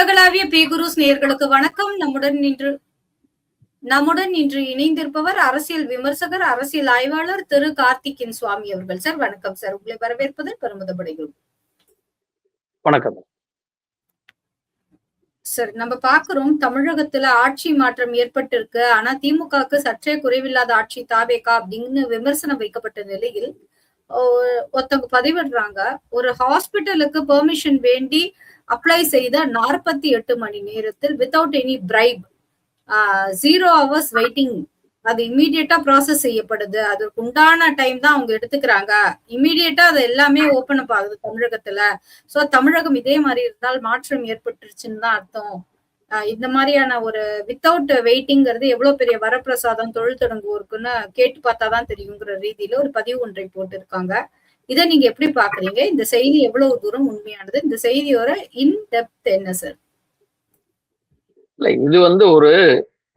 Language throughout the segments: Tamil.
உலகளாவிய பி-குருஸ் நேயர்களுக்கு வணக்கம். நம்முடன் இன்று இணைந்திருப்பவர் அரசியல் விமர்சகர், அரசியல் ஆய்வாளர் திரு கார்த்திகேயன் சுவாமி அவர்கள். சார் வணக்கம் சார். உங்களை வரவேற்பதில் பெருமிதமடைகிறோம். வணக்கம் சார். நம்ம பாக்குறோம் தமிழகத்துல ஆட்சி மாற்றம் ஏற்பட்டிருக்கு. ஆனா திமுகவுக்கு சற்றே குறைவில்லாத ஆட்சி தாவேகா அப்படின்னு விமர்சனம் வைக்கப்பட்ட நிலையில் ஒருத்தவங்க பதிவிடுறாங்க, ஒரு ஹாஸ்பிட்டலுக்கு பெர்மிஷன் வேண்டி அப்ளை செய்த 48 மணி நேரத்தில் without any bribe 0 hours waiting, அது இம்மீடியட்டா ப்ராசஸ் செய்யப்படுது. அதுக்கு உண்டான டைம் தான் அவங்க எடுத்துக்கிறாங்க. இம்மீடியட்டா அது எல்லாமே ஓபன் அப் ஆகுது தமிழகத்துல. சோ தமிழகம் இதே மாதிரி இருந்தால் மாற்றம் ஏற்பட்டுருச்சுன்னு தான் அர்த்தம். இந்த மாதிரியான ஒரு வித்தவுட் வெயிட்டிங்கிறது எவ்வளவு பெரிய வரப்பிரசாதம் தொழில் தொடங்குவோருக்குன்னு கேட்டு பார்த்தாதான் தெரியுங்கிற ரீதியில ஒரு பதிவு ஒன்றை போட்டிருக்காங்க. இதை நீங்க எப்படி பாக்குறீங்க? இந்த செய்தி எவ்வளவு தூரம் உண்மையானது? இந்த செய்தியோட இன் டெப்த் என்ன சார்? இல்ல, இது ஒரு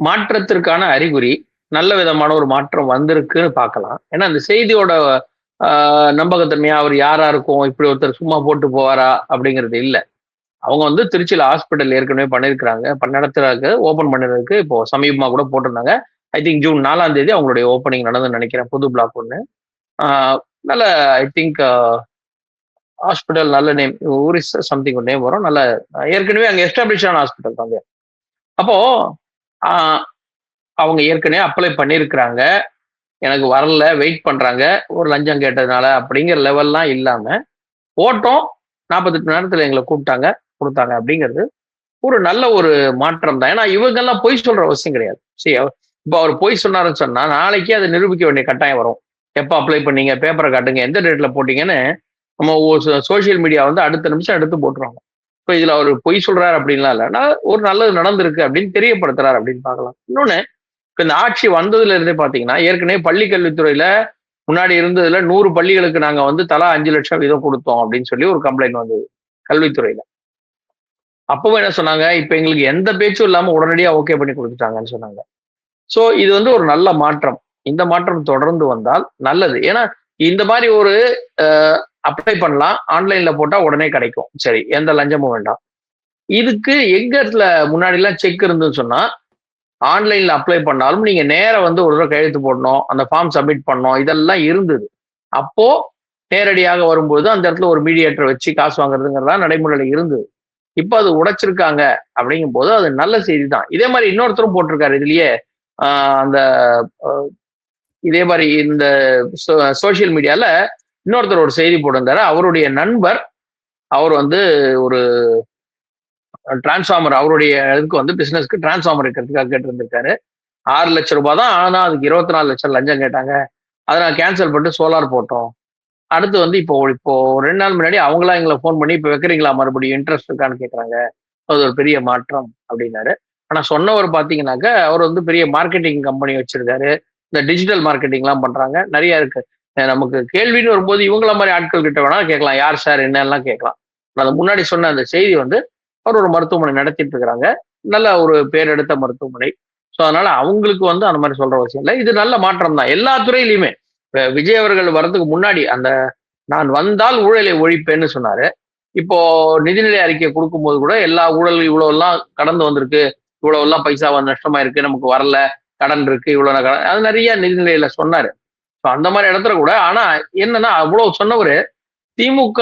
மாற்றத்திற்கான அறிகுறி. நல்ல விதமான ஒரு மாற்றம் வந்திருக்குன்னு பார்க்கலாம். ஏன்னா அந்த செய்தியோட நம்பகத்தன்மையா அவர் யாரா இருக்கும், இப்படி ஒருத்தர் சும்மா போட்டு போவாரா அப்படிங்கிறது இல்லை. அவங்க திருச்சியில ஹாஸ்பிட்டல் ஏற்கனவே பண்ணிருக்கிறாங்க, நடத்துறதுக்கு ஓபன் பண்ணுறதுக்கு இப்போ சமீபமா கூட போட்டிருந்தாங்க. ஐ திங்க் ஜூன் 4ஆம் தேதி அவங்களுடைய ஓப்பனிங் நடந்து நினைக்கிறேன். புது பிளாக் ஒன்று நல்ல, ஐ திங்க் ஹாஸ்பிட்டல் நல்ல நேம், ஊரி சம்திங் ஒரு நேம் வரும். நல்ல ஏற்கனவே அங்கே எஸ்டாப்ளிஷ் ஆன ஹாஸ்பிட்டல் தாங்க. அப்போ அவங்க ஏற்கனவே அப்ளை பண்ணியிருக்கிறாங்க, எனக்கு வரல, வெயிட் பண்றாங்க, ஒரு லஞ்சம் கேட்டதுனால அப்படிங்கிற லெவல்லாம் இல்லாம ஓட்டம் 48 மணி நேரத்துல எங்களை கூப்பிட்டாங்க, கொடுத்தாங்க அப்படிங்கிறது ஒரு நல்ல ஒரு மாற்றம் தான். ஏன்னா இவங்கெல்லாம் பொய் சொல்ற அவசியம் கிடையாது. சரி, இப்போ அவர் பொய் சொன்னாருன்னு சொன்னா நாளைக்கே அதை நிரூபிக்க வேண்டிய கட்டாயம் வரும். எப்போ அப்ளை பண்ணீங்க, பேப்பரை காட்டுங்க, எந்த டேட்ல போட்டீங்கன்னு நம்ம சோசியல் மீடியா அடுத்த நிமிஷம் எடுத்து போட்டுருவாங்க. இப்போ இதுல அவர் பொய் சொல்றாரு அப்படின்லாம் இல்லைன்னா ஒரு நல்லது நடந்திருக்கு அப்படின்னு தெரியப்படுத்துறாரு அப்படின்னு பார்க்கலாம். இன்னொன்னு, இப்போ இந்த ஆட்சி வந்ததுல இருந்தே பாத்தீங்கன்னா ஏற்கனவே பள்ளி கல்வித்துறையில முன்னாடி இருந்ததுல 100 பள்ளிகளுக்கு நாங்க தலா 5 லட்சம் வீதம் கொடுத்தோம் அப்படின்னு சொல்லி ஒரு கம்ப்ளைண்ட் வந்தது கல்வித்துறையில. அப்பவும் என்ன சொன்னாங்க, இப்ப எங்களுக்கு எந்த பேச்சும் இல்லாம உடனடியா ஓகே பண்ணி கொடுத்துட்டாங்கன்னு சொன்னாங்க. ஸோ இது ஒரு நல்ல மாற்றம். இந்த மாற்றம் தொடர்ந்து வந்தால் நல்லது. ஏன்னா இந்த மாதிரி ஒரு அப்ளை பண்ணலாம், ஆன்லைன்ல போட்டா உடனே கிடைக்கும், சரி, எந்த லஞ்சமும் வேண்டாம். இதுக்கு எங்க இடத்துல முன்னாடி எல்லாம் செக் இருந்துன்னு சொன்னா, ஆன்லைன்ல அப்ளை பண்ணாலும் நீங்க நேரம் ஒரு தடவை கையெழுத்து போடணும், அந்த ஃபார்ம் சப்மிட் பண்ணணும், இதெல்லாம் இருந்தது. அப்போ நேரடியாக வரும்போது அந்த இடத்துல ஒரு மீடியேட்டர் வச்சு காசு வாங்குறதுங்கிறதா நடைமுறையில இருந்தது. இப்போ அது உடைச்சிருக்காங்க. அப்படிங்கும் போது அது நல்ல செய்தி தான். இதே மாதிரி இன்னொருத்தரும் போட்டிருக்காரு இதுலயே, அந்த இதே மாதிரி இந்த சோசியல் மீடியால இன்னொருத்தர் ஒரு செய்தி போட்டிருந்தாரு. அவருடைய நண்பர், அவர் ஒரு டிரான்ஸ்ஃபார்மர், அவருடைய இதுக்கு பிசினஸ்க்கு டிரான்ஸ்ஃபார்மர் இருக்கிறதுக்காக கேட்டிருந்திருக்காரு. 6 லட்சம் ரூபாய் தான், ஆனா அதுக்கு 24 லட்சம் லஞ்சம் கேட்டாங்க. அதை நான் கேன்சல் பண்ணிட்டு சோலார் போட்டோம். அடுத்து இப்போ 2 நாள் முன்னாடி அவங்களா எங்களை ஃபோன் பண்ணி இப்போ வைக்கிறீங்களா மறுபடியும், இன்ட்ரெஸ்ட் இருக்கான்னு கேட்குறாங்க. அது ஒரு பெரிய மாற்றம் அப்படின்னாரு. ஆனா சொன்னவர் பாத்தீங்கன்னாக்க அவர் பெரிய மார்க்கெட்டிங் கம்பெனி வச்சிருக்காரு, இந்த டிஜிட்டல் மார்க்கெட்டிங்லாம் பண்றாங்க, நிறைய இருக்கு. நமக்கு கேள்வின்னு வரும்போது இவங்கள மாதிரி ஆட்கள் கிட்ட வேணா கேட்கலாம், யார் சார் என்னெல்லாம் கேட்கலாம். அது முன்னாடி சொன்ன அந்த செய்தி அவர் ஒரு மருத்துவமனை நடத்திட்டு இருக்கிறாங்க, நல்ல ஒரு பேர் எடுத்த மருத்துவமனை. ஸோ அதனால அவங்களுக்கு அந்த மாதிரி சொல்ற அவசியம் இல்லை. இது நல்ல மாற்றம் தான் எல்லா துறையிலையுமே. விஜய் அவர்கள் வர்றதுக்கு முன்னாடி நான் வந்தால் ஊழலை ஒழிப்பேன்னு சொன்னாரு. இப்போ நிதிநிலை அறிக்கை கொடுக்கும்போது கூட எல்லா ஊழல் இவ்வளவு எல்லாம் கடந்து வந்திருக்கு, இவ்வளவு எல்லாம் பைசா நஷ்டமா இருக்கு, நமக்கு வரல, கடன் இருக்கு, இவ்வளவு கடன், அது நிறைய நிதிநிலையில சொன்னாரு. ஸோ அந்த மாதிரி இடத்துல கூட, ஆனா என்னன்னா அவ்வளவு சொன்னவரு திமுக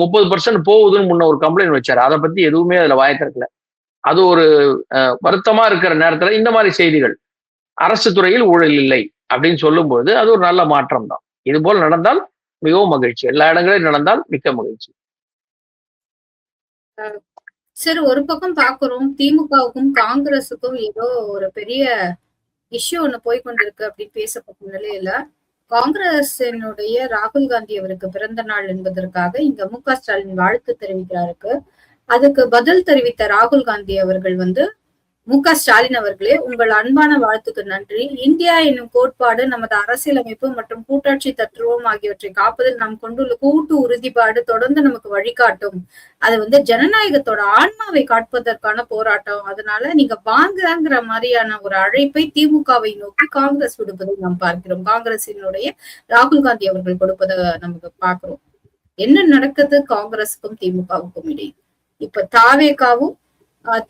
30% போகுதுன்னு முன்ன ஒரு கம்ப்ளைண்ட் வச்சாரு. அதை பத்தி எதுவுமே அதுல வாய திறக்கல. அது ஒரு வருத்தமா இருக்கிற நேரத்துல இந்த மாதிரி செய்திகள், அரசு துறையில் ஊழல் இல்லை அப்படின்னு சொல்லும்போது அது ஒரு நல்ல மாற்றம் தான். இது போல் நடந்தால் மிகவும் மகிழ்ச்சி, எல்லா இடங்களிலும் நடந்தால் மிக்க மகிழ்ச்சி. சரி, ஒரு பக்கம் பாக்குறோம் திமுகவுக்கும் காங்கிரஸுக்கும் ஏதோ ஒரு பெரிய இஷ்யூ ஒண்ணு போய்கொண்டிருக்கு அப்படின்னு பேசப்பட்ட நிலையில, காங்கிரசினுடைய ராகுல் காந்தி அவருக்கு பிறந்த நாள் என்பதற்காக இங்க மு.க. ஸ்டாலின் வாழ்த்து தெரிவிக்கிறாருக்கு. அதுக்கு பதில் தெரிவித்த ராகுல் காந்தி அவர்கள் மு.க. ஸ்டாலின் அவர்களே, உங்கள் அன்பான வாழ்த்துக்கு நன்றி. இந்தியா என்னும் கோட்பாடு நமது அரசியலமைப்பு மற்றும் கூட்டாட்சி தத்துவம் ஆகியவற்றை காப்பதில் நாம் கொண்டுள்ள கூட்டு உறுதிப்பாடு தொடர்ந்து நமக்கு வழிகாட்டும். அது ஜனநாயகத்தோட ஆன்மாவை காட்பதற்கான போராட்டம். அதனால நீங்க வாங்குங்கிற மாதிரியான ஒரு அழைப்பை திமுகவை நோக்கி காங்கிரஸ் விடுப்பதை நாம் பார்க்கிறோம். காங்கிரசினுடைய ராகுல் காந்தி அவர்கள் கொடுப்பதை நமக்கு பார்க்கிறோம். என்ன நடக்குது காங்கிரஸுக்கும் திமுகவுக்கும் இடையே? இப்ப தாவேகாவும்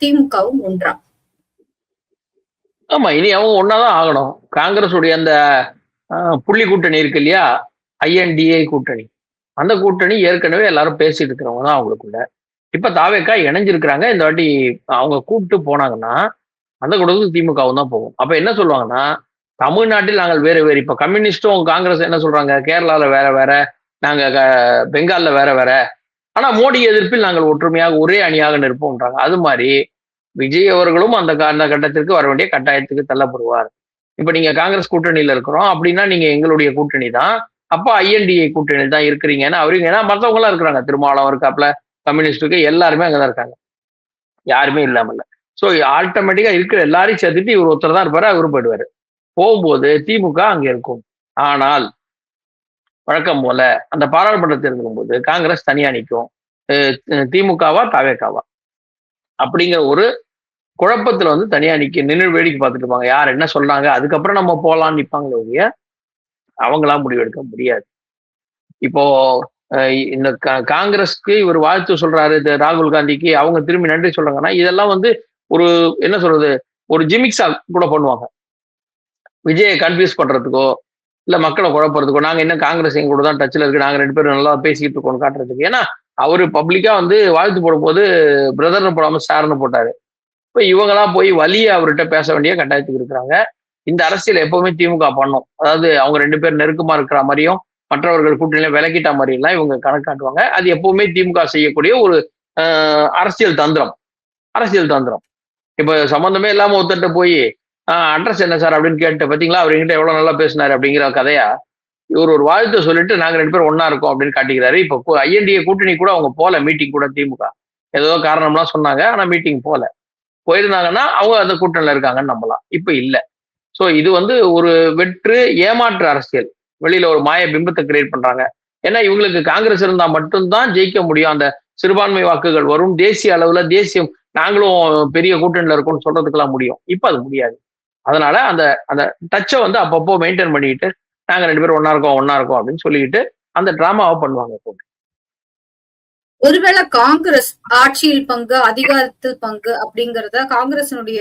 திமுகவும் ஒன்றா? ஆமா, இனி அவங்க ஒன்னாதான் ஆகணும். காங்கிரஸ் உடைய அந்த புள்ளி கூட்டணி இருக்கு இல்லையா, ஐஎன்டிஏ கூட்டணி, அந்த கூட்டணி ஏற்கனவே எல்லாரும் பேசிட்டு இருக்கிறவங்க தான் அவங்களுக்குள்ள. இப்ப தாவேக்கா இணைஞ்சிருக்கிறாங்க. இந்த வாட்டி அவங்க கூப்பிட்டு போனாங்கன்னா அந்த கூட்டத்துக்கு திமுகவும் தான் போகும். அப்ப என்ன சொல்லுவாங்கன்னா, தமிழ்நாட்டில் நாங்கள் வேறு வேறு, இப்ப கம்யூனிஸ்டும் காங்கிரஸ் என்ன சொல்றாங்க, கேரளால வேற வேற, நாங்க பெங்கால்ல வேற வேற, ஆனா மோடி எதிர்ப்பில் நாங்கள் ஒற்றுமையாக ஒரே அணியாக நிற்போம்ன்றாங்க. அது மாதிரி விஜய் அவர்களும் அந்த அந்த கட்டத்திற்கு வர வேண்டிய கட்டாயத்துக்கு தள்ளப்படுவார். இப்ப நீங்க காங்கிரஸ் கூட்டணியில இருக்கிறோம் அப்படின்னா நீங்க எங்களுடைய கூட்டணி தான், அப்ப ஐஎன்டிஏ கூட்டணியில் தான் இருக்கிறீங்கன்னு அவருக்கு, ஏன்னா மற்றவங்க எல்லாம் இருக்கிறாங்க, திருமாவளவன் இருக்காப்ல, கம்யூனிஸ்டுக்கு எல்லாருமே அங்கதான் இருக்காங்க, யாருமே இல்லாம இல்ல. சோ ஆட்டோமேட்டிக்கா இருக்கிற எல்லாரையும் சேர்த்துட்டு இவர் ஒருத்தர் தான் இருப்பாரு, அவரு போயிடுவாரு. போகும்போது திமுக அங்க இருக்கும். ஆனால் வழக்கம் போல அந்த பாராளுமன்ற தேர்தலும் போது காங்கிரஸ் தனியா நிற்கும். திமுகவா தாவேக்காவா அப்படிங்கிற ஒரு குழப்பத்துல தனியா நின்று வேடிக்கை பார்த்துட்டு இருப்பாங்க. யார் என்ன சொல்றாங்க, அதுக்கப்புறம் நம்ம போலான்னு நிப்பாங்களே ஒழிய அவங்களா முடிவெடுக்க முடியாது. இப்போ இந்த காங்கிரஸ்க்கு இவர் வாழ்த்து சொல்றாரு ராகுல் காந்திக்கு, அவங்க திரும்பி நன்றி சொல்றாங்கன்னா இதெல்லாம் ஒரு என்ன சொல்றது, ஒரு ஜிமிக்ஸா கூட பண்ணுவாங்க. விஜயை கன்ஃபியூஸ் பண்றதுக்கோ இல்ல மக்களை குழப்பறதுக்கோ, நாங்க என்ன காங்கிரஸ் எங்க கூட தான் டச்ல இருக்கு, நாங்க 2 பேரும் நல்லா பேசிட்டு இருக்கோம் காட்டுறதுக்கு. ஏன்னா அவரு பப்ளிக்கா வாழ்த்து போடும் போது பிரதர்னு போடாம சார்னு போட்டாரு. இப்ப இவங்களா போய் வலிய அவர்கிட்ட பேச வேண்டிய கட்டாயத்துக்கு இருக்கிறாங்க. இந்த அரசியல் எப்பவுமே திமுக பண்ணும். அதாவது அவங்க 2 பேர் நெருக்கமா இருக்கிற மாதிரியும் மற்றவர்கள் கூட்டணியில விலக்கிட்ட மாதிரி எல்லாம் இவங்க கணக்காட்டுவாங்க. அது எப்பவுமே திமுக செய்யக்கூடிய ஒரு அரசியல் தந்திரம். அரசியல் தந்திரம். இப்ப சம்பந்தமே இல்லாம ஒருத்தட்ட போய் அட்ரஸ் என்ன சார் அப்படின்னு கேட்டு, பாத்தீங்களா அவர் எங்கிட்ட எவ்வளவு நல்லா பேசினாரு அப்படிங்கிற கதையா இவர் ஒரு வாழ்த்து சொல்லிட்டு நாங்க 2 பேரும் ஒன்னா இருக்கோம் அப்படின்னு காட்டிக்கிறாரு. இப்போ ஐஎன்டிஏ கூட்டணி கூட அவங்க போல, மீட்டிங் கூட திமுக ஏதோ காரணம்லாம் சொன்னாங்க, ஆனா மீட்டிங் போல. போயிருந்தாங்கன்னா அவங்க அந்த கூட்டணியில இருக்காங்கன்னு நம்பலாம். இப்ப இல்ல. சோ இது ஒரு வெற்று ஏமாற்று அரசியல். வெளியில ஒரு மாய பிம்பத்தை கிரியேட் பண்றாங்க. ஏன்னா இவங்களுக்கு காங்கிரஸ் இருந்தா மட்டும்தான் ஜெயிக்க முடியும், அந்த சிறுபான்மை வாக்குகள் வரும், தேசிய அளவுல தேசியம் நாங்களும் பெரிய கூட்டணியில இருக்கோம்னு சொல்றதுக்கெல்லாம் முடியும். இப்ப அது முடியாது. அதனால அந்த அந்த டச்சை அப்பப்போ மெயின்டைன் பண்ணிக்கிட்டு நாங்க 2 பேரும் ஒன்னா இருக்கோம் அப்படின்னு சொல்லிக்கிட்டு அந்த டிராமாவை பண்ணுவாங்க. ஒருவேளை காங்கிரஸ் ஆட்சியில் பங்கு, அதிகாரத்தில் பங்கு அப்படிங்கறத காங்கிரசினுடைய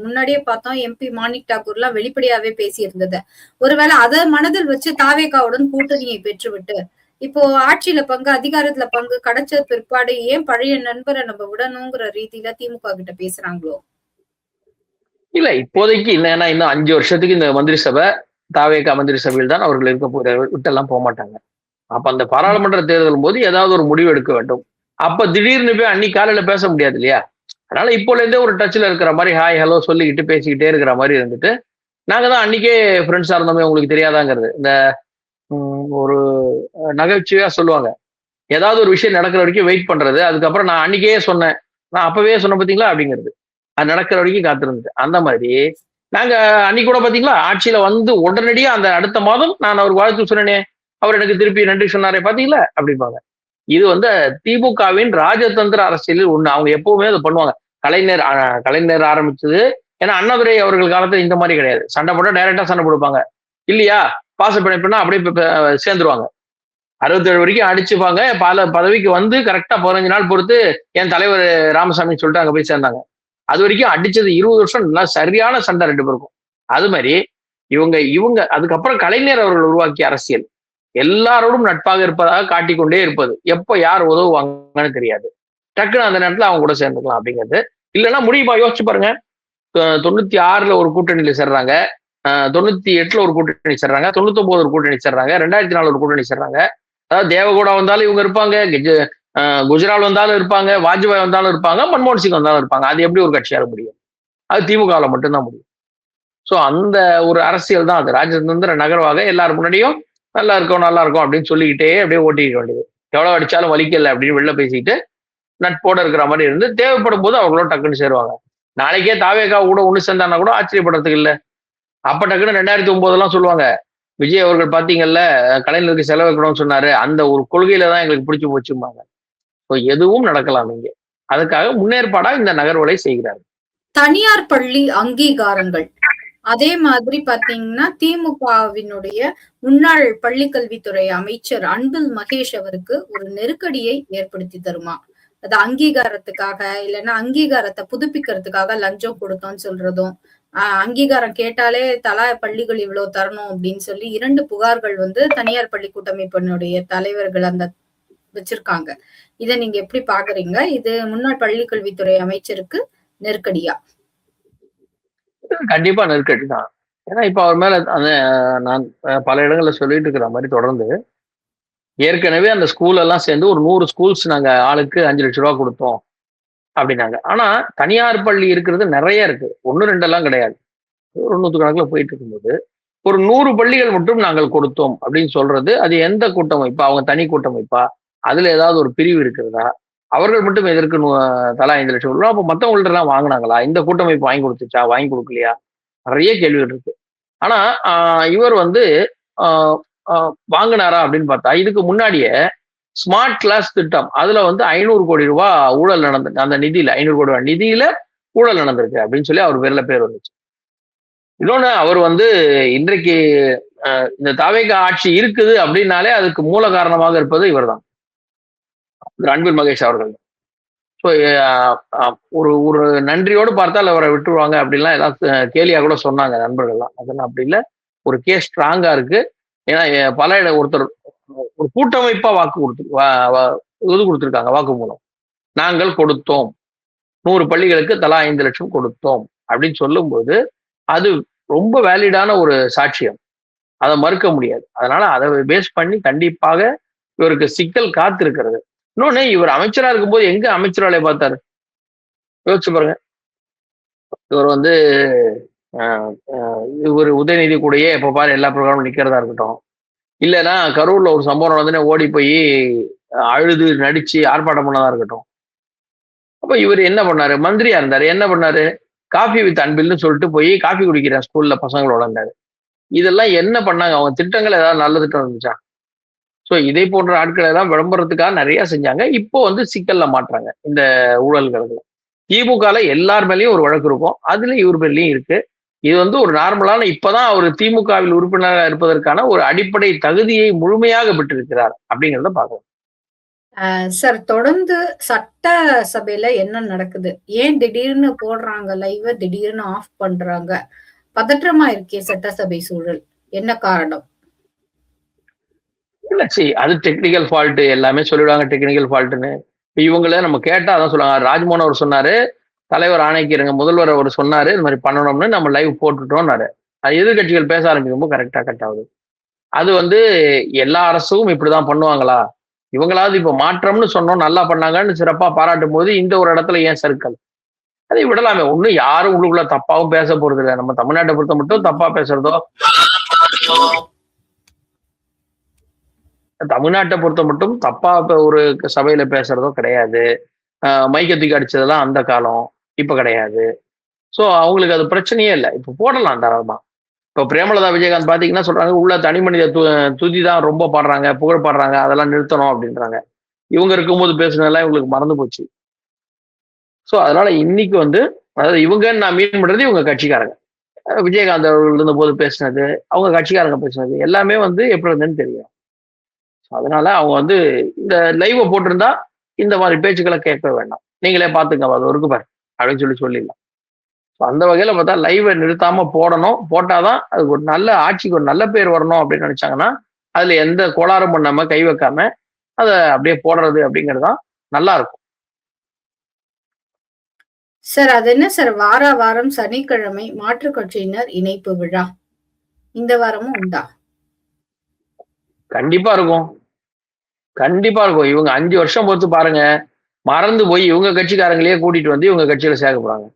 முன்னாடியே பார்த்தோம், எம்பி மாணிக் தாக்கூர் எல்லாம் வெளிப்படையாவே பேசி இருந்தது. ஒருவேளை அதை மனதில் வச்சு தாவேகாவுடன் கூட்டணியை பெற்றுவிட்டு இப்போ ஆட்சியில பங்கு, அதிகாரத்துல பங்கு கிடைச்ச பிற்பாடு ஏன் பழைய நண்பரை நம்ம விடணுங்கிற ரீதியில திமுக கிட்ட பேசுறாங்களோ? இல்ல இப்போதைக்கு இல்ல. ஏன்னா இன்னும் 5 வருஷத்துக்கு இந்த மந்திரி சபை, தாவேகா மந்திரி சபையில் தான் அவர்கள் இருக்க போற, விட்டெல்லாம் போக மாட்டாங்க. அப்ப அந்த பாராளுமன்ற தேர்தலும் போது ஏதாவது ஒரு முடிவு எடுக்க வேண்டும். அப்ப திடீர்னு போய் அன்னைக்கு காலையில பேச முடியாது இல்லையா? அதனால இப்போல இருந்தே ஒரு டச்ல இருக்கிற மாதிரி ஹாய் ஹலோ சொல்லிக்கிட்டு பேசிக்கிட்டே இருக்கிற மாதிரி இருந்துட்டு, நாங்க தான் அன்னைக்கே ஃப்ரெண்ட்ஸா இருந்தோமே உங்களுக்கு தெரியாதாங்கிறது. இந்த ஒரு நகைச்சுவையா சொல்லுவாங்க, ஏதாவது ஒரு விஷயம் நடக்கிற வரைக்கும் வெயிட் பண்றது, அதுக்கப்புறம் நான் அன்னைக்கே சொன்னேன், நான் அப்பவே சொன்ன பாத்தீங்களா அப்படிங்கிறது, அது நடக்கிற வரைக்கும் காத்திருந்தது. அந்த மாதிரி நாங்க அன்னைக்கு கூட பாத்தீங்களா, ஆட்சியில உடனடியா அந்த அடுத்த மாதம் நான் அவர் வாழ்த்து சொன்னேனே, அவர் எனக்கு திருப்பி நன்றி சொன்னாரே பாத்தீங்களா அப்படிப்பாங்க. இது திமுகவின் ராஜதந்திர அரசியலில் ஒண்ணு. அவங்க எப்பவுமே அதை பண்ணுவாங்க. கலைஞர் ஆரம்பிச்சது. ஏன்னா அண்ணாதுரை அவர்கள் காலத்துல இந்த மாதிரி கிடையாது. சண்டை போட்டா டைரக்டா சண்டை கொடுப்பாங்க இல்லையா, பாச பிணைப்புனா அப்படியே சேர்ந்துருவாங்க. 67 வரைக்கும் அடிச்சுப்பாங்க. பல பதவிக்கு கரெக்டா 15 நாள் பொறுத்து என் தலைவர் ராமசாமி சொல்லிட்டு அங்க போய் சேர்ந்தாங்க. அது வரைக்கும் அடிச்சது 20 வருஷம் சரியான சண்டை 2 பேருக்கும். அது மாதிரி இவங்க அதுக்கப்புறம் கலைஞர் அவர்கள் உருவாக்கிய அரசியல் எல்லாரோடும் நட்பாக இருப்பதாக காட்டிக்கொண்டே இருப்பது. எப்ப யார் உதவுவாங்கன்னு தெரியாது. டக்குன்னு அந்த நேரத்துல அவங்க கூட சேர்ந்துக்கலாம் அப்படிங்கிறது. இல்லைன்னா முடியுமா, யோசிச்சு பாருங்க. 96ல ஒரு கூட்டணியில சேர்றாங்க, 98ல ஒரு கூட்டணி சேர்றாங்க, 99 ஒரு கூட்டணி சேர்றாங்க, 2004 ஒரு கூட்டணி சேர்றாங்க. அதாவது தேவகவுடா வந்தாலும் இவங்க இருப்பாங்க, குஜரால் வந்தாலும் இருப்பாங்க, வாஜ்பாய் வந்தாலும் இருப்பாங்க, மன்மோகன் சிங் வந்தாலும் இருப்பாங்க. அது எப்படி ஒரு கட்சியால முடியும்? அது திமுகல மட்டும்தான் முடியும். சோ அந்த ஒரு அரசியல் தான் அது. ராஜதந்திர நகர்வாக எல்லாரும் முன்னாடியும் நல்லா இருக்கும் அப்படின்னு சொல்லிக்கிட்டே அப்படியே ஓட்டிக்க வேண்டியது. எவ்வளவு அடிச்சாலும் வலிக்கல அப்படின்னு வெளில பேசிட்டு நட்போட இருக்கிற மாதிரி இருந்து தேவைப்படும் போது அவங்களும் டக்குன்னு சேருவாங்க. நாளைக்கே தாவேகா கூட ஒண்ணு சேர்ந்தானா கூட ஆச்சரியப்படுறதுக்கு இல்லை. அப்ப டக்குன்னு 2009 சொல்லுவாங்க, விஜய் அவர்கள் பாத்தீங்கல்ல கலைஞருக்கு செலவு வைக்கணும்னு சொன்னாரு, அந்த ஒரு கொள்கையில தான் எங்களுக்கு பிடிச்சு போச்சும்பாங்க. எதுவும் நடக்கலாம் இங்க. அதுக்காக முன்னேற்பாடா இந்த நகர்வுகளை செய்கிறார்கள். தனியார் பள்ளி அங்கீகாரங்கள் அதே மாதிரி பாத்தீங்கன்னா திமுகவினுடைய முன்னாள் பள்ளிக்கல்வித்துறை அமைச்சர் அன்பில் மகேஷ் அவருக்கு ஒரு நெருக்கடியை ஏற்படுத்தி தருமா? அது அங்கீகாரத்துக்காக இல்லைன்னா அங்கீகாரத்தை புதுப்பிக்கிறதுக்காக லஞ்சம் கொடுத்தோம்னு சொல்றதும், அங்கீகாரம் கேட்டாலே தலா பள்ளிகள் இவ்வளவு தரணும் அப்படின்னு சொல்லி 2 புகார்கள் வந்து தனியார் பள்ளி கூட்டமைப்பினுடைய தலைவர்கள் அந்த வச்சிருக்காங்க. இத நீங்க எப்படி பாக்குறீங்க? இது முன்னாள் பள்ளிக்கல்வித்துறை அமைச்சருக்கு நெருக்கடியா? கண்டிப்பா நெருக்கடி தான். ஏன்னா இப்ப அவர் மேல அந்த நான் பல இடங்கள்ல சொல்லிட்டு இருக்கிற மாதிரி தொடர்ந்து ஏற்கனவே அந்த ஸ்கூல் எல்லாம் சேர்ந்து ஒரு 100 ஸ்கூல்ஸ் நாங்க ஆளுக்கு 5 லட்சம் ரூபாய் கொடுத்தோம் அப்படின்னாங்க. ஆனா தனியார் பள்ளி இருக்கிறது நிறைய இருக்கு. 1, 2 எல்லாம் கிடையாது. ஒரு 100 கணக்குல போயிட்டு இருக்கும்போது ஒரு 100 பள்ளிகள் மட்டும் நாங்கள் கொடுத்தோம் அப்படின்னு சொல்றது அது எந்த கூட்டமைப்பா? அவங்க தனி கூட்டமைப்பா? அதுல ஏதாவது ஒரு பிரிவு இருக்கிறதா? அவர்கள் மட்டும் எதற்கு தலா 5 லட்சம் ரூபாய்? அப்ப மத்தவங்கள்ட்ட எல்லாம் வாங்கினாங்களா? இந்த கூட்டமைப்பு வாங்கி கொடுத்துச்சா? வாங்கி கொடுக்கலையா? நிறைய கேள்விகள் இருக்கு. ஆனா இவர் வந்து ஆஹ் ஆஹ் வாங்கினாரா அப்படின்னு பார்த்தா இதுக்கு முன்னாடியே ஸ்மார்ட் கிளாஸ் திட்டம் அதுல வந்து 500 கோடி ரூபாய் ஊழல் நடந்து அந்த நிதியில 500 கோடி ரூபாய் நிதியில ஊழல் நடந்திருக்கு அப்படின்னு சொல்லி அவர் பேர்ல பேர் வந்துச்சு. இன்னொன்னு அவர் வந்து இன்றைக்கு இந்த தாவேகா ஆட்சி இருக்குது அப்படின்னாலே அதுக்கு மூல காரணமாக இருப்பது இவர்தான், அன்பில் மகேஷ் அவர்கள். ஸோ ஒரு ஒரு நன்றியோடு பார்த்தால் அவரை விட்டுருவாங்க அப்படின்லாம் ஏதாவது கேலியா கூட சொன்னாங்க நண்பர்கள்லாம். அதெல்லாம் அப்படி இல்லை. ஒரு கேஸ் ஸ்ட்ராங்கா இருக்கு. ஏன்னா பல ஒருத்தர் ஒரு கூட்டமைப்பா வாக்கு இது கொடுத்துருக்காங்க வாக்குமூலம். நாங்கள் கொடுத்தோம் 100 பள்ளிகளுக்கு தலா 5 லட்சம் கொடுத்தோம் அப்படின்னு சொல்லும்போது அது ரொம்ப வேலிடான ஒரு சாட்சியம். அதை மறுக்க முடியாது. அதனால அதை பேஸ் பண்ணி கண்டிப்பாக இவருக்கு சிக்கல் காத்திருக்கிறது. இன்னொன்னு இவர் அமைச்சரா இருக்கும்போது எங்க அமைச்சர் வேலையை பார்த்தாரு யோசிச்சு பாருங்க. இவர் வந்து இவர் உதயநிதி கூடயே எப்ப பாரு எல்லா ப்ரோக்ராமும் நிக்கிறதா இருக்கட்டும், இல்லைன்னா கரூர்ல ஒரு சம்பவம் நடந்துன்னு ஓடி போய் அழுது நடிச்சு ஆர்ப்பாட்டம் பண்ணதா இருக்கட்டும். அப்ப இவர் என்ன பண்ணாரு? மந்திரியா இருந்தாரு. என்ன பண்ணாரு? காஃபி வித் அன்பில்னு சொல்லிட்டு போய் காஃபி குடிக்கிறேன் ஸ்கூல்ல பசங்களோட இருந்தாரு. இதெல்லாம் என்ன பண்ணாங்க? அவங்க திட்டங்கள் ஏதாவது நல்ல திட்டம் இருந்துச்சா? ஸோ இதை போன்ற ஆட்களை எல்லாம் விளம்பரத்துக்காக நிறைய செஞ்சாங்க. இப்போ வந்து சிக்கல்ல மாட்டுறாங்க இந்த ஊழல்களுக்கு. திமுகல எல்லார் மேலேயும் ஒரு வழக்கு இருக்கும். அதுல இவர் மேலேயும் இருக்கு. இது வந்து ஒரு நார்மலான இப்பதான் அவர் திமுகவில் உறுப்பினராக இருப்பதற்கான ஒரு அடிப்படை தகுதியை முழுமையாக பெற்றிருக்கிறார் அப்படிங்கிறத பார்க்கலாம். சார், தொடர்ந்து சட்ட சபையில என்ன நடக்குது? ஏன் திடீர்னு போடுறாங்க லைவ், திடீர்னு ஆஃப் பண்றாங்க? பதற்றமா இருக்கே சட்டசபை சூழல். என்ன காரணம்? இல்ல அது டெக்னிக்கல் ஃபால்ட். எல்லாமே சொல்லிடுவாங்க டெக்னிக்கல் ஃபால்ட்னு. இவங்கள நம்ம கேட்டா அதான் சொல்லுவாங்க. ராஜ்மோகன் அவர் சொன்னாரு, தலைவர் ஆணைக்கிறங்க முதல்வர் அவர் சொன்னாரு இந்த மாதிரி பண்ணணும்னு, நம்ம லைவ் போட்டுட்டோம்னாரு. அது எதிர்கட்சிகள் பேச ஆரம்பிக்கும்போது கரெக்டா கட் ஆகுது. அது வந்து எல்லா அரசும் இப்படிதான் பண்ணுவாங்களா? இவங்களாவது இப்ப மாற்றம்னு சொன்னோம் நல்லா பண்ணாங்கன்னு சிறப்பா பாராட்டும் போது இந்த ஒரு இடத்துல ஏன் சர்க்கல்? அதை விடலாமே. ஒண்ணும் யாரும் உள்ளுக்குள்ள தப்பாவும் பேச போறது இல்லை. நம்ம தமிழ்நாட்டை பொறுத்த மட்டும் தப்பா பேசுறதோ, தமிழ்நாட்டை பொறுத்த மட்டும் தப்பா ஒரு சபையில பேசுறதோ கிடையாது. மைக்க தூக்கி அடிச்சதெல்லாம் அந்த காலம், இப்ப கிடையாது. சோ அவங்களுக்கு அது பிரச்சனையே இல்லை. இப்ப போடலாம் தாராளமா. இப்ப பிரேமலதா விஜயகாந்த் பாத்தீங்கன்னா சொல்றாங்க உள்ள தனி மனித துதி தான் ரொம்ப பாடுறாங்க, புகழ் பாடுறாங்க, அதெல்லாம் நிறுத்தணும் அப்படின்றாங்க. இவங்க இருக்கும்போது பேசுனதெல்லாம் இவங்களுக்கு மறந்து போச்சு. சோ அதனால இன்னைக்கு வந்து அதாவது இவங்கன்னு நான் மீன் பண்றது இவங்க கட்சிக்காரங்க. விஜயகாந்த் அவர்கள் இருந்த போது பேசினது, அவங்க கட்சிக்காரங்க பேசினது எல்லாமே வந்து எப்படி இருந்ததுன்னு தெரியும். அதனால அவங்க வந்து இந்த லைவ போட்டிருந்தா இந்த மாதிரி பேச்சுக்களை கேட்க வேண்டாம். நீங்களே பாத்துங்க அது இருக்கு பாரு அப்படின்னு சொல்லிடலாம். அந்த வகையில பார்த்தா லைவை நிறுத்தாம போடணும். போட்டாதான் அதுக்கு ஒரு நல்ல ஆட்சிக்கு ஒரு நல்ல பேர் வரணும் அப்படின்னு நினைச்சாங்கன்னா அதுல எந்த கோளாறும் பண்ணாம கை வைக்காம அதை அப்படியே போடுறது அப்படிங்கிறது தான் நல்லா இருக்கும். சார், அது என்ன சார், வார வாரம் சனிக்கிழமை மாற்றுக் கட்சியினர் இணைப்பு விழா இந்த வாரமும் உண்டா? கண்டிப்பா இருக்கும். கண்டிப்பா இருக்கும். இவங்க 5 வருஷம் பொறுத்து பாருங்க, மறந்து போய் இவங்க கட்சிக்காரங்களையே கூட்டிட்டு வந்து இவங்க கட்சியில சேர்க்க போறாங்க.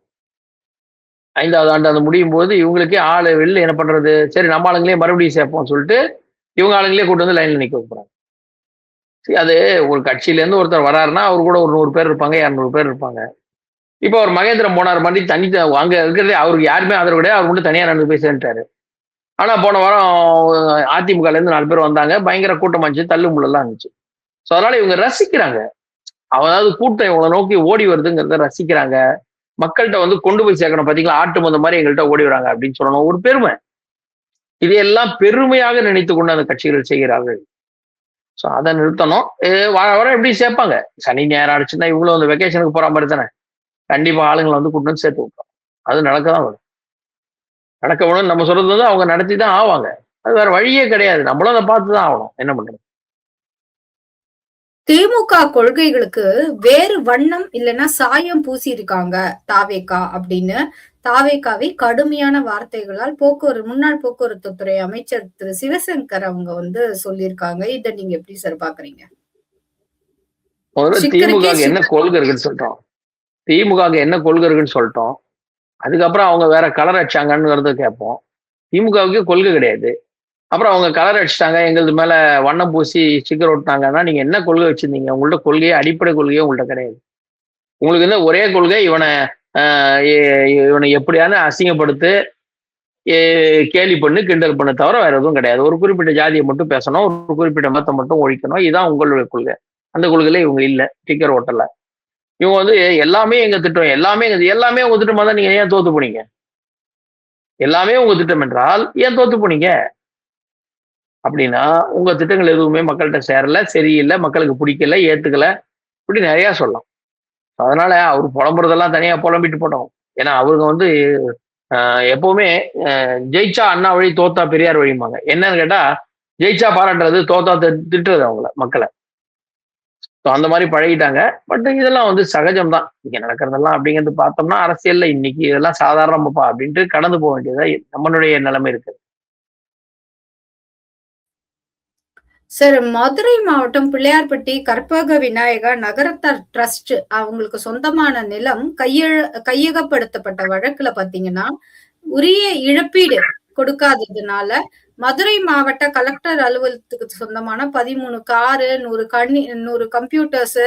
5வது ஆண்டு அந்த முடியும் போது இவங்களுக்கே ஆளு வெளில என்ன பண்றது, சரி நம்ம ஆளுங்களே மறுபடியும் சேர்ப்போம் சொல்லிட்டு இவங்க ஆளுங்களே கூட்டு வந்து லைன்ல நிக்க போறாங்க. சரி, அது ஒரு கட்சியில இருந்து ஒருத்தர் வராருன்னா அவர் கூட ஒரு 100 பேர் இருப்பாங்க, 200 பேர் இருப்பாங்க. இப்போ அவர் மகேந்திரம் போனார் மாதிரி தனி அங்க இருக்கிறதே அவருக்கு யாருமே ஆதரவு கிடையாது. அவர் மட்டும் தனியா நடந்து போய் சேர்ந்துட்டாரு. ஆனா போன வாரம் அதிமுகல இருந்து 4 பேர் வந்தாங்க, பயங்கர கூட்டமா இருந்துச்சு, தள்ளு முள்ளெல்லாம் இருந்துச்சு. ஸோ அதனால இவங்க ரசிக்கிறாங்க. அதாவது கூட்டம் இவங்களை நோக்கி ஓடி வருதுங்கிறத ரசிக்கிறாங்க. மக்கள்கிட்ட வந்து கொண்டு போய் சேர்க்கணும். பாத்தீங்களா, ஆட்டு மந்த மாதிரி எங்கள்கிட்ட ஓடி வராங்க அப்படின்னு சொல்லணும், ஒரு பெருமை. இதையெல்லாம் பெருமையாக நினைத்து கொண்டு அந்த கட்சிகள் செய்கிறார்கள். ஸோ அதை நிறுத்தணும். வர வர எப்படி சேர்ப்பாங்க? சனி ஞாயிறு ஆயிடுச்சுன்னா இவங்களும் வந்து வெக்கேஷனுக்கு போற மாதிரி தானே. கண்டிப்பா ஆளுங்களை வந்து கூட்டு வந்து சேர்த்து விட்டுரும். அது நடக்க தான் வரும். நடக்க வேணும்னு நம்ம சொல்றது வந்து அவங்க நடத்தி தான் ஆவாங்க. அது வேற வழியே கிடையாது. நம்மளும் அதை பார்த்து தான் ஆகணும். என்ன பண்றது? திமுக கொள்கைகளுக்கு வேறு வண்ணம் இல்லைன்னா சாயம் பூசி இருக்காங்க தாவேகா அப்படின்னு தாவேகாவை கடுமையான வார்த்தைகளால் முன்னாள் போக்குவரத்து துறை அமைச்சர் திரு சிவசங்கர் அவங்க வந்து சொல்லியிருக்காங்க. இதை நீங்க எப்படி சார் பாக்குறீங்க? முதல்ல சிக்கருக்கே திமுக என்ன கொள்கை இருக்குன்னு சொல்லிட்டோம். திமுக என்ன கொள்கை இருக்குன்னு சொல்லிட்டோம். அதுக்கப்புறம் அவங்க வேற கலர் அடிச்சாங்கன்னு கேட்போம். திமுகவுக்கு கொள்கை கிடையாது. அப்புறம் அவங்க கலர் அடிச்சிட்டாங்க, எங்களது மேல வண்ணம் பூசி ஸ்டிக்கர் ஒட்டினாங்கன்னா நீங்க என்ன கொள்கை வச்சிருந்தீங்க? உங்கள்ட்ட கொள்கையே அடிப்படை கொள்கையே உங்கள்ட்ட கிடையாது. உங்களுக்கு என்ன ஒரே கொள்கை, இவனை எப்படியான அசிங்கப்படுத்து, கேலி பண்ணு, கிண்டல் பண்ணு தவிர வேற எதுவும் கிடையாது. ஒரு குறிப்பிட்ட ஜாதியை மட்டும் பேசணும், ஒரு குறிப்பிட்ட மதத்தை மட்டும் ஒழிக்கணும். இதுதான் உங்களுடைய கொள்கை. அந்த கொள்கையில இவங்க இல்ல, ஸ்டிக்கர் ஓட்டல. இவங்க வந்து எல்லாமே எங்க திட்டம், எல்லாமே உங்க திட்டமா தான் நீங்க ஏன் தோத்து போனீங்க? எல்லாமே உங்க திட்டம் என்றால் ஏன் தோத்து போனீங்க? அப்படின்னா உங்க திட்டங்கள் எதுவுமே மக்கள்கிட்ட சேரல, சரியில்லை, மக்களுக்கு பிடிக்கல, ஏத்துக்கல, இப்படி நிறைய சொல்லலாம். அதனால அவர் புலம்புறதெல்லாம் தனியா புலம்பிட்டு போட்டோம். ஏன்னா அவருங்க வந்து எப்பவுமே ஜெயிச்சா அண்ணா வழி, தோத்தா பெரியார் வழிம்பாங்க. என்னன்னு கேட்டா, ஜெயிச்சா பாராட்டுறது, தோத்தா திட்டுறது அவங்கள, மக்களை. அந்த மாதிரி பழகிட்டாங்க. பட் இதெல்லாம் வந்து சகஜம்தான். இங்க நடக்கிறதெல்லாம் அப்படிங்கிறது பார்த்தோம்னா அரசியல்ல இன்னைக்கு இதெல்லாம் சாதாரணமாப்பா அப்படின்ட்டு கடந்து போக வேண்டியதா நம்மளுடைய நிலைமை இருக்கு. சார், மதுரை மாவட்டம் பிள்ளையார்பட்டி கற்பக விநாயகா நகரத்தார் ட்ரஸ்ட் அவங்களுக்கு சொந்தமான நிலம் கையகப்படுத்தப்பட்ட வழக்குல பாத்தீங்கன்னா, உரிய இழப்பீடு கொடுக்காததுனால மதுரை மாவட்ட கலெக்டர் அலுவலகத்துக்கு சொந்தமான 13 காரு, 100 கம்ப்யூட்டர்ஸ்,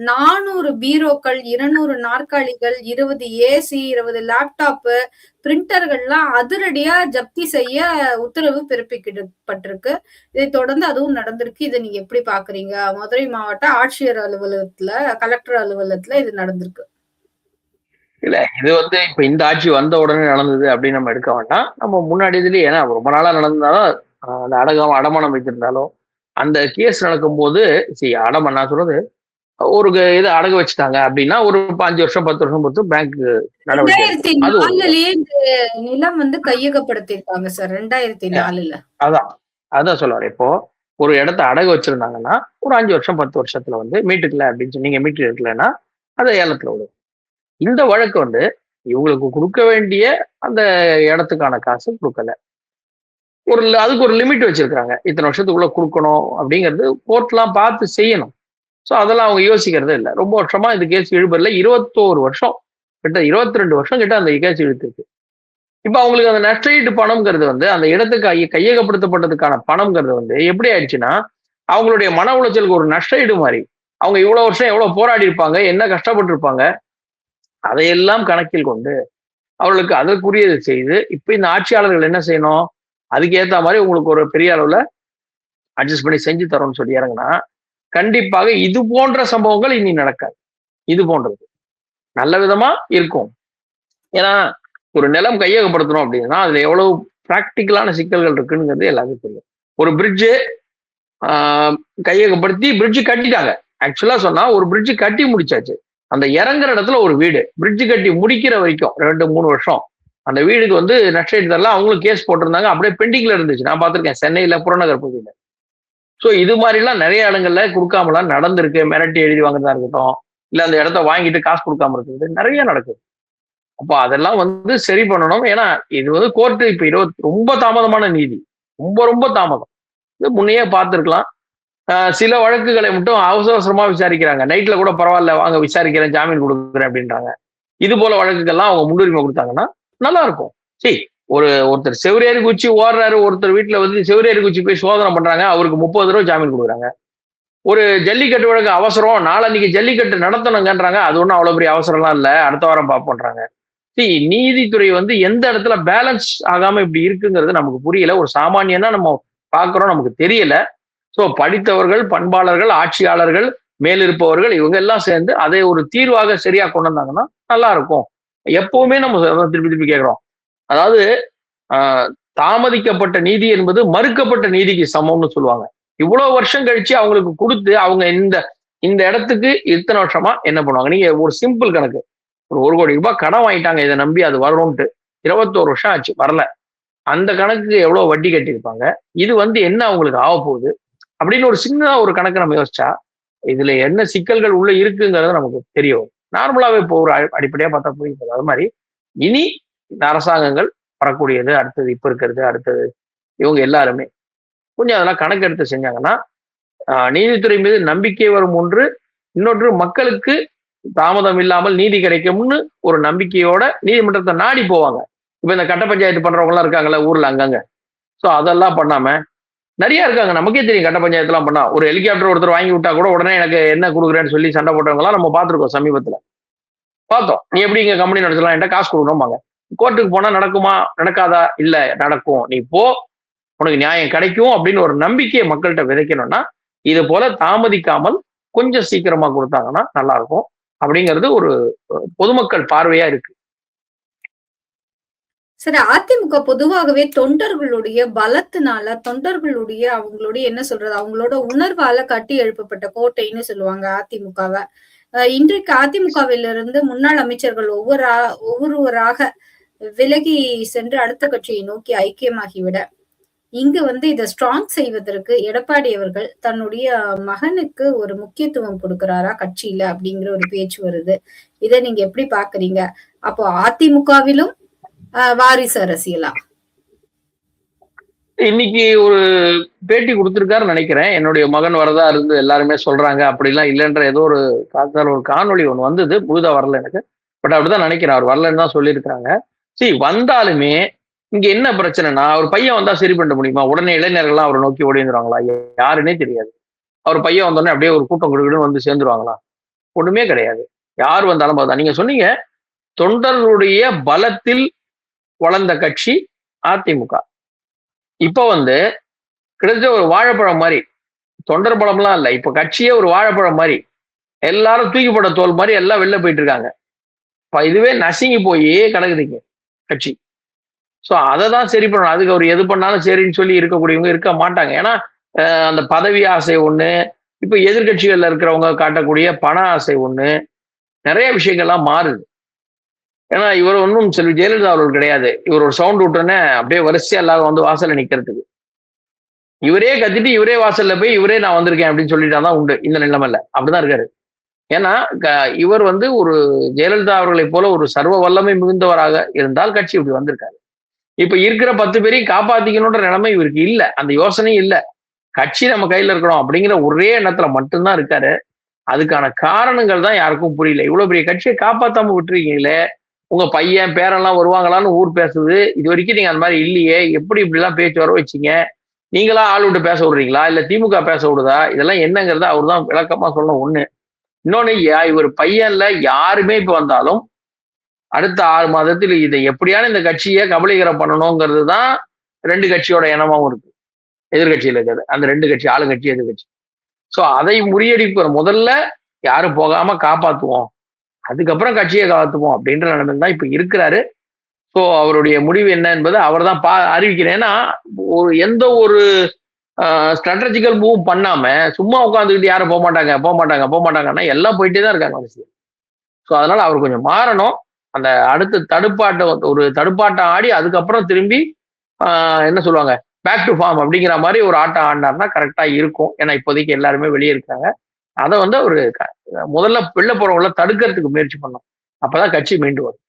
400 பீரோக்கள், 200 நாற்காலிகள், 20 ஏசி, 20 லேப்டாப், பிரிண்டர்கள்லாம் அதிரடியா ஜப்தி செய்ய உத்தரவு பிறப்பிக்கப்பட்டிருக்கு. இதை தொடர்ந்து அதுவும் நடந்திருக்கு. இதை நீங்க எப்படி பாக்குறீங்க? மதுரை மாவட்ட ஆட்சியர் அலுவலகத்துல, கலெக்டர் அலுவலகத்துல இது நடந்திருக்கு. இல்ல இது வந்து இப்ப இந்த ஆட்சி வந்த உடனே நடந்தது அப்படின்னு நம்ம எடுக்க வேண்டாம். நம்ம முன்னாடி இதுலயே, ஏன்னா ரொம்ப நாளா நடந்தாலும் அந்த அடமானம் வைத்திருந்தாலும் அந்த கேஸ் நடக்கும்போது அடமானம் நான் சொல்றது ஒரு இது அடகு வச்சுட்டாங்க அப்படின்னா ஒரு 5 வருஷம் 10 வருஷம் பொறுத்து பேங்க் நடவடிக்கை. 2004லயே இந்த நிலம் வந்து கையகப்படுத்திருக்காங்க சார். 2004ல. அதான் சொல்லுவாரு. இப்போ ஒரு இடத்த அடகு வச்சிருந்தாங்கன்னா ஒரு 5 வருஷம் 10 வருஷத்துல வந்து மீட்டுக்கல அப்படின்னு சொல்லி, நீங்க மீட்டு இருக்கலன்னா அதை ஏலத்துல விடும். இந்த வழக்கு வந்து இவங்களுக்கு கொடுக்க வேண்டிய அந்த இடத்துக்கான காசு கொடுக்கல. அதுக்கு ஒரு லிமிட் வச்சிருக்காங்க, இத்தனை வருஷத்துக்குள்ள கொடுக்கணும் அப்படிங்கிறது கோர்ட்லாம் பார்த்து செய்யணும். ஸோ அதெல்லாம் அவங்க யோசிக்கிறதே இல்லை. ரொம்ப வருஷமா இந்த கேஸ் இழுபறல. 21 வருஷம் கிட்ட, 22 வருஷம் கிட்ட அந்த கேஸ் இழுத்துருக்கு. இப்ப அவங்களுக்கு அந்த நஷ்டஈடு பணம்ங்கிறது வந்து அந்த இடத்துக்கு கையகப்படுத்தப்பட்டதுக்கான பணம்ங்கிறது வந்து எப்படி ஆயிடுச்சுன்னா, அவங்களுடைய மன உளைச்சலுக்கு ஒரு நஷ்டஈடு மாதிரி. அவங்க இவ்வளவு வருஷம் எவ்வளவு போராடி இருப்பாங்க, என்ன கஷ்டப்பட்டு இருப்பாங்க, அதையெல்லாம் கணக்கில் கொண்டு அவர்களுக்கு அதற்குரியதை செய்து, இப்ப இந்த ஆட்சியாளர்கள் என்ன செய்யணும், அதுக்கு ஏத்த மாதிரி உங்களுக்கு ஒரு பெரிய அளவுல அட்ஜஸ்ட் பண்ணி செஞ்சு தரோம்னு சொல்லி இறங்கினா கண்டிப்பாக இது போன்ற சம்பவங்கள் இனி நடக்காது. இது போன்றது நல்ல விதமா இருக்கும். ஏன்னா ஒரு நிலம் கையகப்படுத்தணும் அப்படின்னா அதுல எவ்வளவு பிராக்டிக்கலான சிக்கல்கள் இருக்குங்கிறது எல்லாருக்கும் தெரியும். ஒரு பிரிட்ஜு கையகப்படுத்தி பிரிட்ஜு கட்டிட்டாங்க. ஆக்சுவலா சொன்னா ஒரு பிரிட்ஜு கட்டி முடிச்சாச்சு. அந்த இறங்குற இடத்துல ஒரு வீடு, பிரிட்ஜு கட்டி முடிக்கிற வரைக்கும் 2-3 வருஷம் அந்த வீடுக்கு வந்து நஷ்டஈடு தரல. அவங்களும் கேஸ் போட்டிருந்தாங்க, அப்படியே பெண்டிங்ல இருந்துச்சு. நான் பார்த்திருக்கேன் சென்னையில புறநகர் பகுதியில. ஸோ இது மாதிரிலாம் நிறைய இடங்கள்ல கொடுக்காமலாம் நடந்திருக்கு. மிரட்டி எழுதி வாங்குறதா இருக்கட்டும், இல்ல அந்த இடத்த வாங்கிட்டு காசு கொடுக்காம இருக்கிறது நிறைய நடக்குது. அப்போ அதெல்லாம் வந்து சரி பண்ணணும். ஏன்னா இது வந்து கோர்ட்டு இப்ப ரொம்ப தாமதமான நீதி, ரொம்ப ரொம்ப தாமதம். இது முன்னையே பார்த்துருக்கலாம். சில வழக்குகளை மட்டும் அவசர அவசரமா விசாரிக்கிறாங்க. நைட்ல கூட பரவாயில்ல, வாங்க விசாரிக்கிறேன், ஜாமீன் கொடுக்குறேன் அப்படின்றாங்க. இது போல வழக்குகள்லாம் அவங்க முன்னுரிமை கொடுத்தாங்கன்னா நல்லா இருக்கும். சரி, ஒருத்தர் செவரேறி குச்சி ஓடுறாரு, ஒருத்தர் வீட்டுல வந்து செவரேறி குச்சி போய் சோதனை பண்றாங்க, அவருக்கு 30 தடவை ஜாமீன் கொடுக்குறாங்க. ஒரு ஜல்லிக்கட்டு வழக்கு அவசரம், நாளன்னைக்கு ஜல்லிக்கட்டு நடத்தணுங்கன்றாங்க, அது ஒன்றும் அவ்வளவு பெரிய அவசரம்லாம் இல்லை, அடுத்த வாரம் பார்ப்போன்றாங்க. நீதித்துறை வந்து எந்த இடத்துல பேலன்ஸ் ஆகாம இப்படி இருக்குங்கிறது நமக்கு புரியல. ஒரு சாமானியனா நம்ம பார்க்கிறோம், நமக்கு தெரியல. ஸோ படித்தவர்கள், பண்பாளர்கள், ஆட்சியாளர்கள், மேலிருப்பவர்கள் இவங்க எல்லாம் சேர்ந்து அதை ஒரு தீர்வாக சரியா கொண்டு வந்தாங்கன்னா நல்லா இருக்கும். எப்பவுமே நம்ம திருப்பி திருப்பி கேட்கிறோம். அதாவது தாமதிக்கப்பட்ட நீதி என்பது மறுக்கப்பட்ட நீதிக்கு சமம்னு சொல்லுவாங்க. இவ்வளவு வருஷம் கழிச்சு அவங்களுக்கு கொடுத்து அவங்க இந்த இந்த இடத்துக்கு இத்தனை வருஷமா என்ன பண்ணுவாங்க? நீங்க ஒரு சிம்பிள் கணக்கு, ஒரு 1 கோடி ரூபாய் கடன் வாங்கிட்டாங்க இதை நம்பி அது வரணும்ட்டு, 21 வருஷம் ஆச்சு வரல. அந்த கணக்குக்கு எவ்வளவு வட்டி கட்டியிருப்பாங்க, இது என்ன அவங்களுக்கு ஆக போகுது அப்படின்னு ஒரு சின்னதா ஒரு கணக்கு நம்ம யோசிச்சா இதுல என்ன சிக்கல்கள் உள்ள இருக்குங்கிறது நமக்கு தெரிய வரும். நார்மலாவே இப்போ ஒரு அடிப்படையா பார்த்தா புரியுது. அது மாதிரி இனி இந்த அரசாங்கங்கள் வரக்கூடியது, அடுத்தது இப்ப இருக்கிறது, அடுத்தது இவங்க எல்லாருமே கொஞ்சம் அதெல்லாம் கணக்கெடுத்து செஞ்சாங்கன்னா நீதித்துறை மீது நம்பிக்கை வரும் ஒன்று, இன்னொன்று மக்களுக்கு தாமதம் இல்லாமல் நீதி கிடைக்கும்னு ஒரு நம்பிக்கையோட நீதிமன்றத்தை நாடி போவாங்க. இப்ப இந்த கட்ட பஞ்சாயத்து பண்றவங்க எல்லாம் இருக்காங்கல்ல ஊர்ல அங்கங்க, சோ அதெல்லாம் பண்ணாம நிறைய இருக்காங்க. நமக்கே தெரியும் கட்ட பஞ்சாயத்து எல்லாம் பண்ணா ஒரு ஹெலிகாப்டர் ஒருத்தர் வாங்கி விட்டா கூட உடனே எனக்கு என்ன கொடுக்குறேன்னு சொல்லி சண்டை போட்டவங்க எல்லாம் நம்ம பார்த்திருக்கோம். சமீபத்துல பார்த்தோம். நீ எப்படி இங்க கம்பெனி நடத்தலாம், என்கிட்ட காசு கொடுக்கணும்பாங்க. கோர்ட்டுக்கு போனா நடக்குமா நடக்காதா? இல்ல நடக்கும், நீ போ, உனக்கு நியாயம் கிடைக்கும் அப்படின்னு ஒரு நம்பிக்கையை மக்கள்கிட்ட விதைக்கணும்னா இது போல தாமதிக்காமல் கொஞ்சம் சீக்கிரமா கொடுத்தாங்கன்னா நல்லா இருக்கும் அப்படிங்கிறது ஒரு பொதுமக்கள் பார்வையா இருக்கு. சரி, அதிமுக பொதுவாகவே தொண்டர்களுடைய பலத்தினால, தொண்டர்களுடைய அவங்களுடைய என்ன சொல்றது, அவங்களோட உணர்வால கட்டி எழுப்பப்பட்ட கோட்டைன்னு சொல்லுவாங்க அதிமுகவை. இன்றைக்கு அதிமுகவிலிருந்து முன்னாள் அமைச்சர்கள் ஒவ்வொருவராக விலகி சென்று அடுத்த கட்சியை நோக்கி ஐக்கியமாகிவிட, இங்கு இதை ஸ்ட்ராங் செய்வதற்கு எடப்பாடி அவர்கள் தன்னுடைய மகனுக்கு ஒரு முக்கியத்துவம் கொடுக்கிறாரா கட்சியில அப்படிங்கிற ஒரு பேச்சு வருது. இதை நீங்க எப்படி பாக்குறீங்க? அப்போ அதிமுகவிலும் வாரிசு அரசியலா? இன்னைக்கு ஒரு பேட்டி கொடுத்திருக்காருன்னு நினைக்கிறேன். என்னுடைய மகன் வரதா இருந்து எல்லாருமே சொல்றாங்க, அப்படிலாம் இல்லைன்ற ஏதோ ஒரு காணொளி ஒண்ணு வந்தது, முழுதா வரல எனக்கு, பட் அப்படிதான் நினைக்கிறேன். அவர் வரலன்னு தான் சொல்லியிருக்கிறாங்க. சரி, வந்தாலுமே இங்க என்ன பிரச்சனைனா, அவர் பையன் வந்தா சரி பண்ண முடியுமா? உடனே இளைஞர்கள்லாம் அவரை நோக்கி ஓடி வந்துருவாங்களா? யாருன்னே தெரியாது. அவர் பையன் வந்தோடனே அப்படியே ஒரு கூட்டம் கொடுக்கணும்னு வந்து சேர்ந்துருவாங்களா? ஒண்ணுமே கிடையாது. யார் வந்தாலும் பார்த்தா, நீங்க சொன்னீங்க தொண்டர்களுடைய பலத்தில் வளர்ந்த கட்சி அதிமுக. இப்ப கிட்டத்தட்ட ஒரு வாழைப்பழம் மாதிரி, தொண்டர் பழம்லாம் இல்ல, இப்ப கட்சியே ஒரு வாழைப்பழம் மாதிரி, எல்லாரும் தூக்கி போட்ட தோல் மாதிரி எல்லாம் வெளில போயிட்டு இருக்காங்க. இதுவே நசுங்கி போய் கிடக்குதுங்க கட்சி. சோ அதை தான் சரி பண்ணணும். அதுக்கு அவர் எது பண்ணாலும் சரின்னு சொல்லி இருக்கக்கூடியவங்க இருக்க மாட்டாங்க. ஏன்னா அந்த பதவி ஆசை ஒண்ணு, இப்ப எதிர்கட்சிகள்ல இருக்கிறவங்க காட்டக்கூடிய பண ஆசை ஒண்ணு, நிறைய விஷயங்கள்லாம் மாறுது. ஏன்னா இவர் ஒன்றும் செல்வி ஜெயலலிதா அவர்கள் கிடையாது. இவர் ஒரு சவுண்ட் விட்டோன்னே அப்படியே வரிசையா எல்லாரும் வாசல்ல நிக்கிறதுக்கு, இவரே கத்திட்டு இவரே வாசல்ல போய் இவரே நான் வந்திருக்கேன் அப்படின்னு சொல்லிட்டாதான் உண்டு. இந்த நிலைமையில அப்படிதான் இருக்காரு. ஏன்னா இவர் ஒரு ஜெயலலிதா அவர்களை போல ஒரு சர்வ வல்லமை மிகுந்தவராக இருந்தால் கட்சி இப்படி வந்திருக்காரு. இப்ப இருக்கிற 10 பேரையும் காப்பாத்திக்கணுன்ற நிலைமை இவருக்கு இல்ல, அந்த யோசனையும் இல்ல. கட்சி நம்ம கையில இருக்கணும் அப்படிங்கிற ஒரே எண்ணத்துல மட்டும்தான் இருக்காரு. அதுக்கான காரணங்கள் தான் யாருக்கும் புரியல. இவ்வளவு பெரிய கட்சியை காப்பாத்தாம விட்டுருக்கீங்களே, உங்க பையன் பேரெல்லாம் வருவாங்களான்னு ஊர் பேசுது. இது வரைக்கும் நீங்க அந்த மாதிரி இல்லையே, எப்படி இப்படி எல்லாம் பேச்சு வர வச்சீங்க? நீங்களா ஆள் விட்டு பேச விடுறீங்களா, இல்ல திமுக பேச விடுதா? இதெல்லாம் என்னங்கிறத அவர் தான் விளக்கமா சொல்லணும். ஒண்ணு. இன்னொன்னு, இவர் பையன்ல யாருமே இப்ப வந்தாலும் அடுத்த 6 மாதத்தில் இதை எப்படியான இந்த கட்சியை கபலீகரம் பண்ணணுங்கிறது தான் 2 கட்சியோட எண்ணமாவும் இருக்கு. எதிர்கட்சியில இருக்கிறது அந்த 2 கட்சி, ஆளுங்கட்சி எதிர்கட்சி. சோ அதை முறியடிப்பு முதல்ல யாரும் போகாம காப்பாத்துவோம், அதுக்கப்புறம் கட்சியை காத்துவோம் அப்படின்ற நிலைமையில் தான் இப்ப இருக்கிறாரு. ஸோ அவருடைய முடிவு என்ன என்பதை அவர் தான் அறிவிக்கிறேன். ஏன்னா எந்த ஒரு ஸ்ட்ராட்டஜிக்கல் மூவ் பண்ணாம சும்மா உட்காந்துக்கிட்டு யாரும் போக மாட்டாங்கன்னா எல்லாம் போயிட்டே தான் இருக்காங்க அவசியம். ஸோ அதனால அவர் கொஞ்சம் மாறணும். அந்த அடுத்த தடுப்பாட்டம் ஆடி அதுக்கப்புறம் திரும்பி என்ன சொல்லுவாங்க, பேக் டு ஃபார்ம் அப்படிங்கிற மாதிரி ஒரு ஆட்டம் ஆடினார்னா கரெக்டா இருக்கும். ஏன்னா இப்போதைக்கு எல்லாருமே வெளியே இருக்காங்க. அதை ஒரு முதல்ல வெளில போறவங்கள தடுக்கிறதுக்கு முயற்சி பண்ணோம். அப்பதான் கட்சி மீண்டு வரும்.